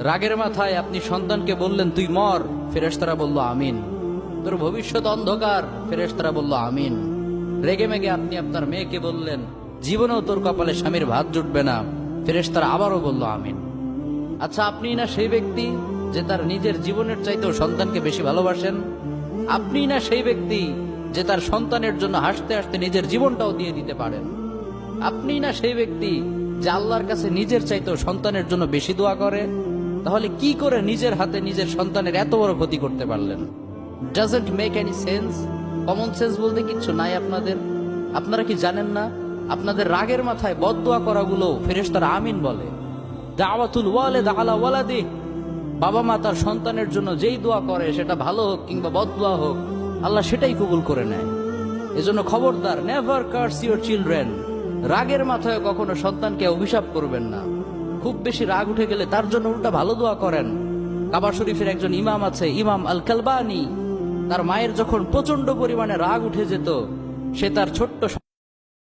রাগের মাথায় আপনি সন্তানকে বললেন তুই মর, ফেরেশতারা বলল আমিন। তোর ভবিষ্যৎ অন্ধকার, ফেরেশতারা বলল আমিন। রেগে মেগে আপনি আপনার মেয়েকে বললেন জীবনেও তোর কপালে স্বামীর ভাত জুটবে না, ফেরেশতারা আবারও বলল আমিন। আচ্ছা, আপনি না সেই ব্যক্তি যে তার নিজের জীবনের চাইতেও সন্তানকে বেশি ভালোবাসেন? আপনি না সেই ব্যক্তি যে তার সন্তানের জন্য হাসতে হাসতে নিজের জীবনটাও দিয়ে দিতে পারেন? আপনি না সেই ব্যক্তি যে আল্লাহর কাছে নিজের চাইতেও সন্তানের জন্য বেশি দোয়া করে? তাহলে কি করে নিজের হাতে নিজের সন্তানের এত বড় ক্ষতি করতে পারলেন? Doesn't make any sense. Common sense বলতে কিচ্ছু নাই আপনাদের? আপনারা কি জানেন না আপনাদের রাগের মাথায় বদদোয়া করাগুলো ফেরেশতারা আমিন বলে? দাওয়াতুল ওয়ালিদ আলা ওয়ালাদি, বাবা মা তার সন্তানের জন্য যেই দোয়া করে সেটা ভালো হোক কিংবা বদদোয়া হোক, আল্লাহ সেটাই কবুল করে নেয়। এজন্য খবরদার, নেভার কার্স ইউর চিলড্রেন। রাগের মাথায় কখনো সন্তানকে অভিশাপ করবেন না। খুব বেশি রাগ উঠে গেলে তার জন্য উল্টা ভালো দোয়া করেন। কাবা শরীফের একজন ইমাম আছে, ইমাম আল কালবানি। তার মায়ের যখন প্রচন্ড পরিমাণে রাগ উঠে যেত, সে তার ছোট্ট